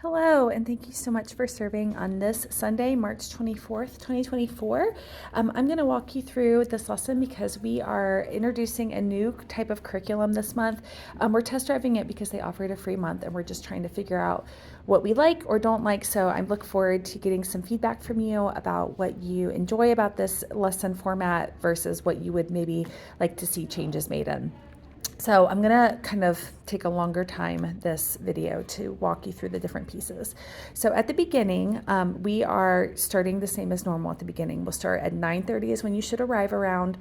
Hello, and thank you so much for serving on this Sunday, March 24th, 2024. I'm going to walk you through this lesson because we are introducing a new type of curriculum this month. We're test driving it because they offer it a free month, and we're just trying to figure out what we like or don't like. So I look forward to getting some feedback from you about what you enjoy about this lesson format versus what you would maybe like to see changes made in. So I'm gonna kind of take a longer time this video to walk you through the different pieces. So at the beginning, we are starting the same as normal at the beginning. We'll start at 9:30 is when you should arrive around.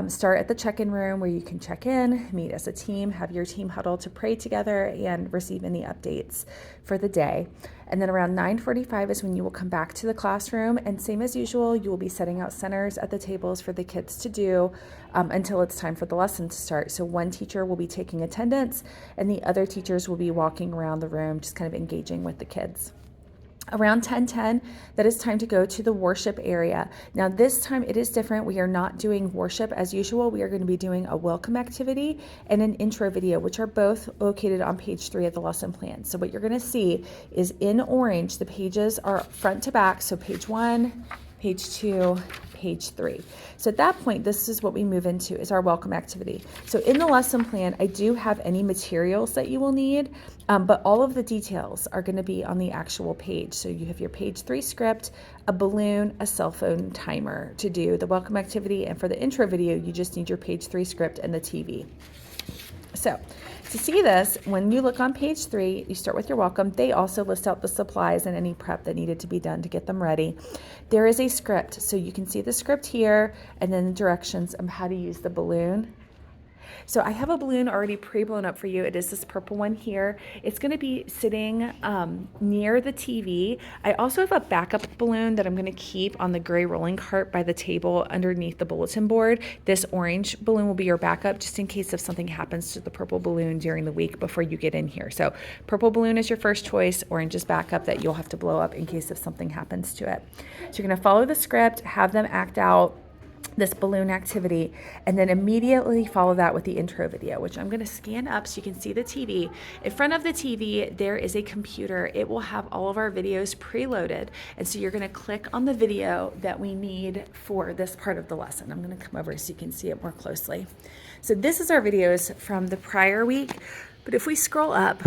Start at the check-in room where you can check in, meet as a team, have your team huddle to pray together and receive any updates for the day. And then around 9:45 is when you will come back to the classroom, and same as usual, you will be setting out centers at the tables for the kids to do until it's time for the lesson to start. So one teacher will be taking attendance and the other teachers will be walking around the room just kind of engaging with the kids. Around 10:10, that is time to go to the worship area. Now this time it is different. We are not doing worship as usual. We are going to be doing a welcome activity and an intro video, which are both located on page 3 of the lesson plan. So what you're going to see is in orange, the pages are front to back. So page 1, page 2, page 3. So at that point, this is what we move into is our welcome activity. So in the lesson plan, I do have any materials that you will need, but all of the details are going to be on the actual page. So you have your page 3 script, a balloon, a cell phone timer to do the welcome activity. And for the intro video, you just need your page 3 script and the TV. So to see this, when you look on page 3, you start with your welcome. They also list out the supplies and any prep that needed to be done to get them ready. There is a script, so you can see the script here and then the directions on how to use the balloon. So I have a balloon already pre-blown up for you. It is this purple one here. It's going to be sitting near the TV. I also have a backup balloon that I'm going to keep on the gray rolling cart by the table underneath the bulletin board. This orange balloon will be your backup just in case if something happens to the purple balloon during the week before you get in here. So purple balloon is your first choice, orange is backup that you'll have to blow up in case if something happens to it. So you're going to follow the script, have them act out this balloon activity, and then immediately follow that with the intro video, which I'm going to scan up so you can see the TV. In front of the TV, there is a computer. It will have all of our videos preloaded, and so you're going to click on the video that we need for this part of the lesson. I'm going to come over so you can see it more closely. So this is our videos from the prior week, but if we scroll up,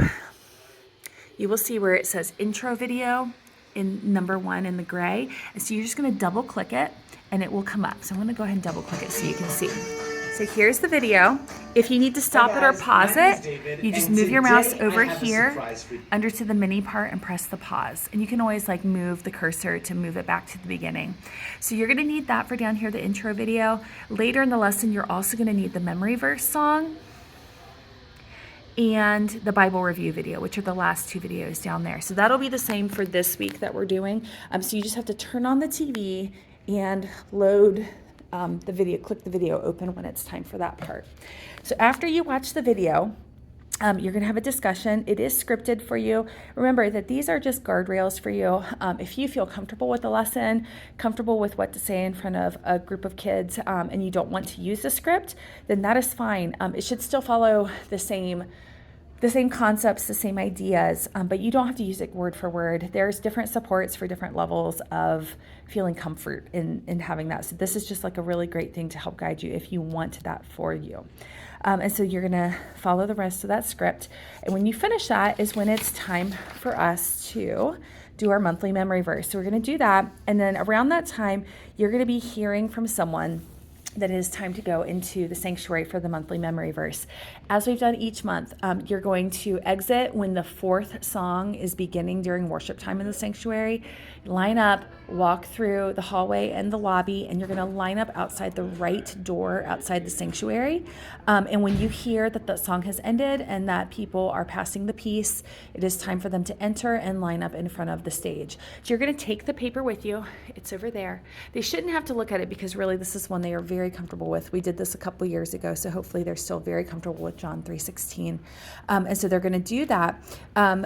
you will see where it says intro video in number 1 in the gray, and so you're just going to double click it and it will come up. So I'm going to go ahead and double click it so you can see. So here's the video. If you need to stop it or pause it, you just move your mouse over here under to the mini part and press the pause. And you can always like move the cursor to move it back to the beginning. So you're going to need that for down here, the intro video. Later in the lesson, you're also going to need the memory verse song and the Bible review video, which are the last 2 videos down there. So that'll be the same for this week that we're doing. So you just have to turn on the TV and load the video, click the video open when it's time for that part. So after you watch the video, you're going to have a discussion. It is scripted for you. Remember that these are just guardrails for you. If you feel comfortable with the lesson, comfortable with what to say in front of a group of kids, and you don't want to use the script, then that is fine. It should still follow the same concepts, the same ideas, but you don't have to use it word for word. There's different supports for different levels of feeling comfort in having that. So this is just like a really great thing to help guide you if you want that for you. And so you're gonna follow the rest of that script. And when you finish that is when it's time for us to do our monthly memory verse. So we're gonna do that. And then around that time, you're gonna be hearing from someone that it is time to go into the sanctuary for the monthly memory verse. As we've done each month, you're going to exit when the 4th song is beginning during worship time in the sanctuary. Line up, walk through the hallway and the lobby, and you're going to line up outside the right door outside the sanctuary. And when you hear that the song has ended and that people are passing the peace, it is time for them to enter and line up in front of the stage. So you're going to take the paper with you. It's over there. They shouldn't have to look at it because really this is one they are very comfortable with. We did this a couple years ago, so hopefully they're still very comfortable with John 3:16. And so they're going to do that.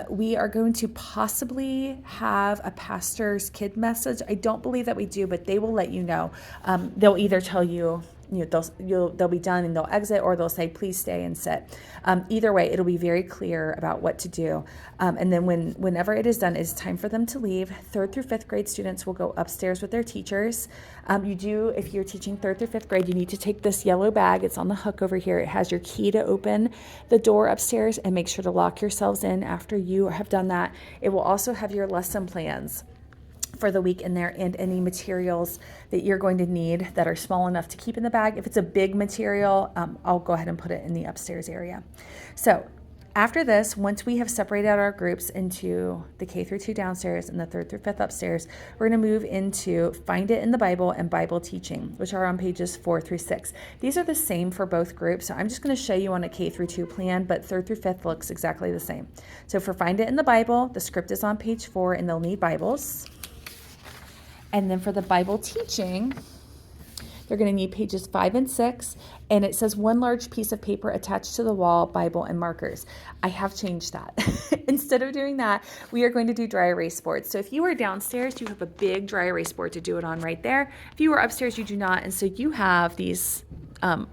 We are going to possibly have a pastor's kid message. I don't believe that we do, but they will let you know. They'll either tell you they'll be done and they'll exit, or they'll say, please stay and sit. Either way, it'll be very clear about what to do. And then whenever it is done, it's time for them to leave. 3rd through 5th grade students will go upstairs with their teachers. If you're teaching 3rd through 5th grade, you need to take this yellow bag. It's on the hook over here. It has your key to open the door upstairs, and make sure to lock yourselves in after you have done that. It will also have your lesson plans for the week in there, and any materials that you're going to need that are small enough to keep in the bag. If it's a big material, I'll go ahead and put it in the upstairs area. So after this, once we have separated out our groups into the K through 2 downstairs and the 3rd through 5th upstairs, we're going to move into Find It in the Bible and Bible Teaching, which are on pages 4 through 6. These are the same for both groups, so I'm just going to show you on a K through 2 plan, but 3rd through 5th looks exactly the same. So for Find It in the Bible, the script is on page 4, and they'll need Bibles. And then for the Bible teaching, they're going to need pages 5 and 6, and it says one large piece of paper attached to the wall, Bible, and markers. I have changed that. Instead of doing that, we are going to do dry erase boards. So if you are downstairs, you have a big dry erase board to do it on right there. If you are upstairs, you do not, and so you have these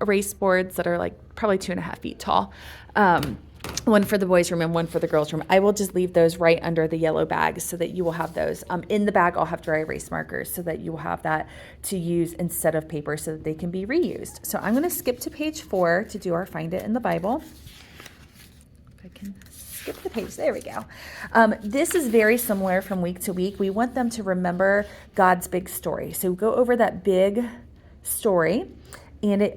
erase boards that are like probably 2.5 feet tall. One for the boys' room and one for the girls' room. I will just leave those right under the yellow bag so that you will have those. In the bag, I'll have dry erase markers so that you will have that to use instead of paper so that they can be reused. So I'm going to skip to page 4 to do our Find It in the Bible. If I can skip the page. There we go. This is very similar from week to week. We want them to remember God's big story. So go over that big story. And it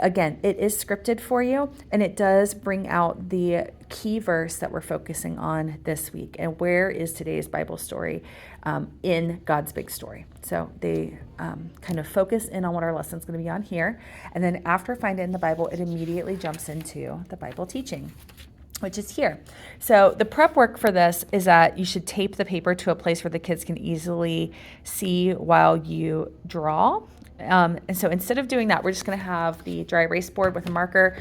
is scripted for you, and it does bring out the key verse that we're focusing on this week. And where is today's Bible story in God's big story? So they kind of focus in on what our lesson's going to be on here. And then after Find It in the Bible, it immediately jumps into the Bible teaching, which is here. So the prep work for this is that you should tape the paper to a place where the kids can easily see while you draw. And so instead of doing that, we're just going to have the dry erase board with a marker.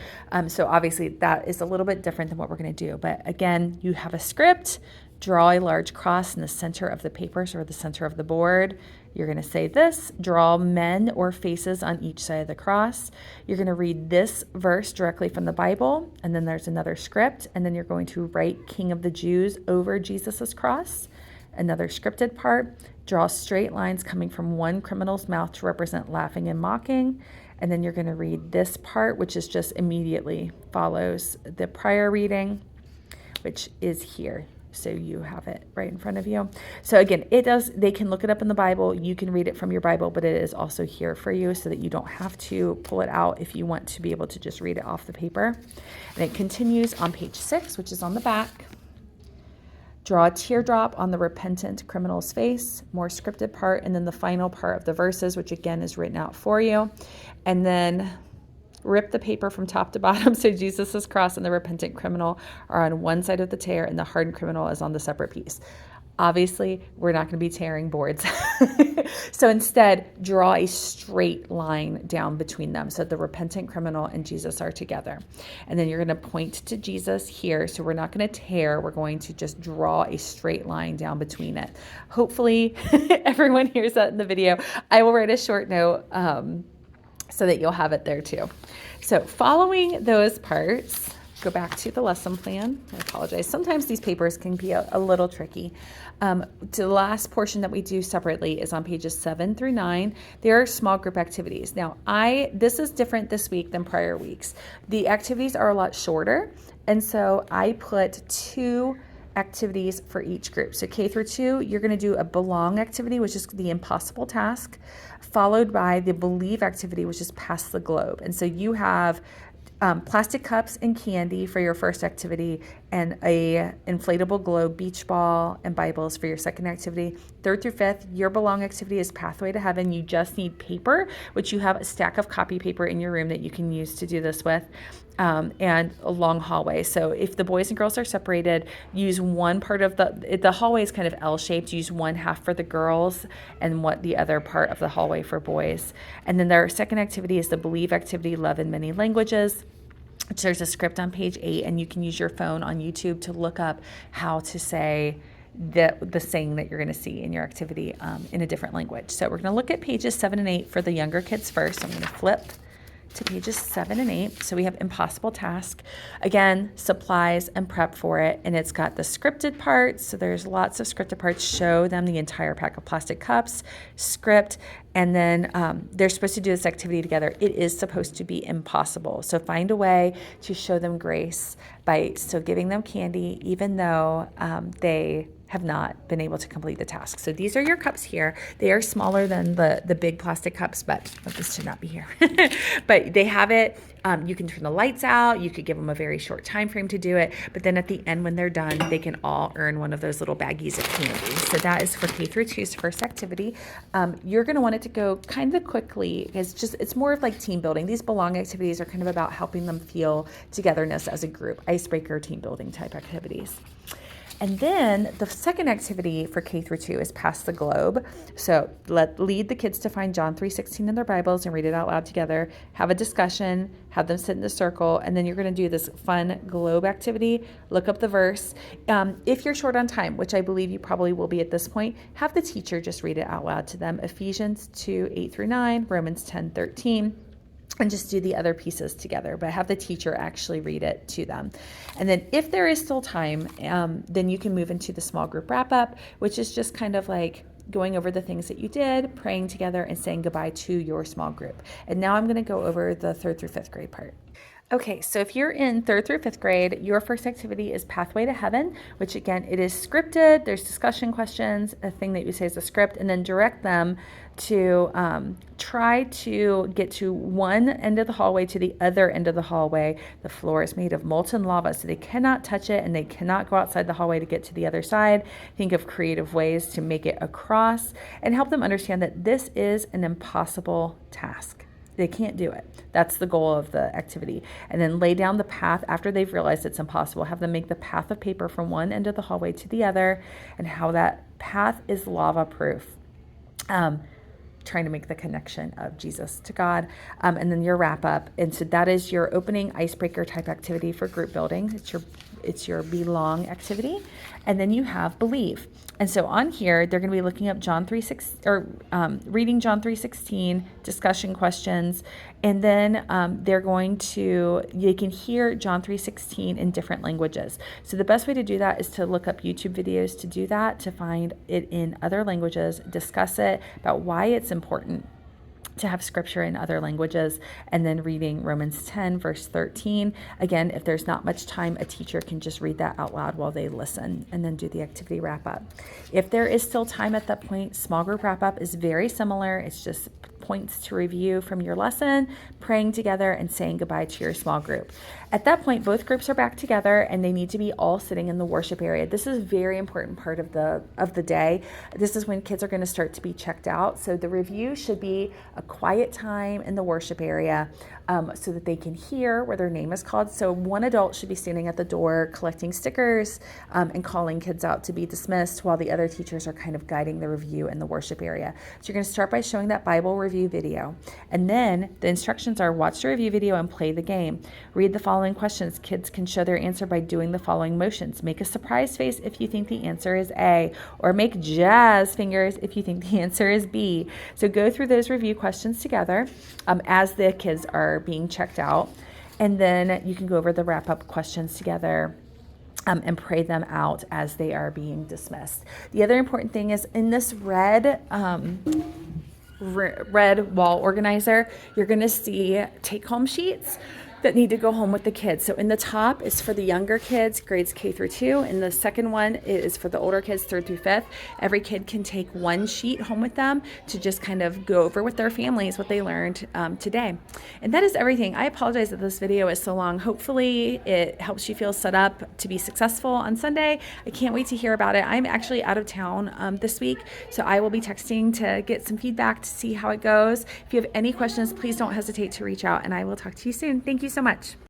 So obviously that is a little bit different than what we're going to do. But again, you have a script, draw a large cross in the center of the paper, or the center of the board. You're going to say this, draw men or faces on each side of the cross. You're going to read this verse directly from the Bible, and then there's another script, and then you're going to write King of the Jews over Jesus's cross. Another scripted part, draw straight lines coming from one criminal's mouth to represent laughing and mocking. And then you're going to read this part, which is just immediately follows the prior reading, which is here. So you have it right in front of you. So again, they can look it up in the Bible. You can read it from your Bible, but it is also here for you so that you don't have to pull it out if you want to be able to just read it off the paper. And it continues on page 6, which is on the back. Draw a teardrop on the repentant criminal's face, more scripted part, and then the final part of the verses, which again is written out for you. And then rip the paper from top to bottom so Jesus' cross and the repentant criminal are on one side of the tear and the hardened criminal is on the separate piece. Obviously, we're not going to be tearing boards. So instead, draw a straight line down between them. So the repentant criminal and Jesus are together. And then you're going to point to Jesus here. So we're not going to tear. We're going to just draw a straight line down between it. Hopefully, everyone hears that in the video. I will write a short note so that you'll have it there too. So following those parts, go back to the lesson plan. I apologize. Sometimes these papers can be a little tricky. The last portion that we do separately is on pages 7 through 9. There are small group activities. Now, this is different this week than prior weeks. The activities are a lot shorter, and so I put 2 activities for each group. So K through 2, you're going to do a belong activity, which is the impossible task, followed by the believe activity, which is pass the globe. And so you have plastic cups and candy for your first activity, and a inflatable globe, beach ball, and Bibles for your second activity. 3rd through 5th, your belong activity is Pathway to Heaven. You just need paper, which you have a stack of copy paper in your room that you can use to do this with, and a long hallway. So if the boys and girls are separated, use one part of the hallway is kind of L-shaped. Use one half for the girls and the other part of the hallway for boys. And then their second activity is the Believe activity, Love in Many Languages. There's a script on page 8, and you can use your phone on YouTube to look up how to say the saying that you're going to see in your activity in a different language. So we're going to look at pages 7 and 8 for the younger kids first. I'm going to flip to pages 7 and 8. So we have impossible task. Again, supplies and prep for it. And it's got the scripted parts. So there's lots of scripted parts. Show them the entire pack of plastic cups, script, and then they're supposed to do this activity together. It is supposed to be impossible. So find a way to show them grace by still giving them candy, even though they have not been able to complete the task. So these are your cups here. They are smaller than the big plastic cups, but this should not be here. But they have it. You can turn the lights out. You could give them a very short time frame to do it. But then at the end, when they're done, they can all earn one of those little baggies of candy. So that is for K-2's first activity. You're going to want it to go kind of quickly. It's more of like team building. These belong activities are kind of about helping them feel togetherness as a group, icebreaker, team building type activities. And then the second activity for K-2 is Pass the Globe. So lead the kids to find John 3:16 in their Bibles and read it out loud together. Have a discussion, have them sit in the circle, and then you're going to do this fun globe activity. Look up the verse. If you're short on time, which I believe you probably will be at this point, have the teacher just read it out loud to them. Ephesians 2:8-9, Romans 10:13. And just do the other pieces together, but have the teacher actually read it to them. And then if there is still time, then you can move into the small group wrap up, which is just kind of like going over the things that you did, praying together, and saying goodbye to your small group. And now I'm going to go over the 3rd through 5th grade part. Okay, so if you're in 3rd through 5th grade, your first activity is Pathway to Heaven, which again, it is scripted. There's discussion questions, a thing that you say is a script, and then direct them to try to get to one end of the hallway to the other end of the hallway. The floor is made of molten lava, so they cannot touch it and they cannot go outside the hallway to get to the other side. Think of creative ways to make it across and help them understand that this is an impossible task. They can't do it. That's the goal of the activity. And then lay down the path after they've realized it's impossible. Have them make the path of paper from one end of the hallway to the other, and how that path is lava proof. Trying to make the connection of Jesus to God, and then your wrap up. And so that is your opening icebreaker type activity for group building. It's your belong activity. And then you have believe. And so on here, they're going to be looking up John 3:6 or reading John 3:16, discussion questions, and then they can hear John 3:16 in different languages. So the best way to do that is to look up YouTube videos to do that, to find it in other languages, discuss it about why it's important to have scripture in other languages, and then reading Romans 10 verse 13. Again, if there's not much time, a teacher can just read that out loud while they listen, and then do the activity wrap up. If there is still time at that point, small group wrap up is very similar. It's just points to review from your lesson, praying together, and saying goodbye to your small group. At that point, both groups are back together and they need to be all sitting in the worship area. This is a very important part of the day. This is when kids are going to start to be checked out. So the review should be a quiet time in the worship area, so that they can hear where their name is called. So one adult should be standing at the door collecting stickers and calling kids out to be dismissed, while the other teachers are kind of guiding the review in the worship area. So you're going to start by showing that Bible review video. And then the instructions are watch the review video and play the game. Read the following questions. Kids can show their answer by doing the following motions. Make a surprise face if you think the answer is A, or make jazz fingers if you think the answer is B. So go through those review questions together as the kids are being checked out. And then you can go over the wrap-up questions together and pray them out as they are being dismissed. The other important thing is in this red wall organizer, you're going to see take-home sheets that need to go home with the kids. So in the top is for the younger kids, grades K through 2, and the second one is for the older kids, 3rd through 5th. Every kid can take one sheet home with them to just kind of go over with their families what they learned today. And that is everything. I apologize that this video is so long. Hopefully it helps you feel set up to be successful on Sunday. I can't wait to hear about it. I'm actually out of town this week, so I will be texting to get some feedback to see how it goes. If you have any questions, please don't hesitate to reach out, and I will talk to you soon. Thank you so much.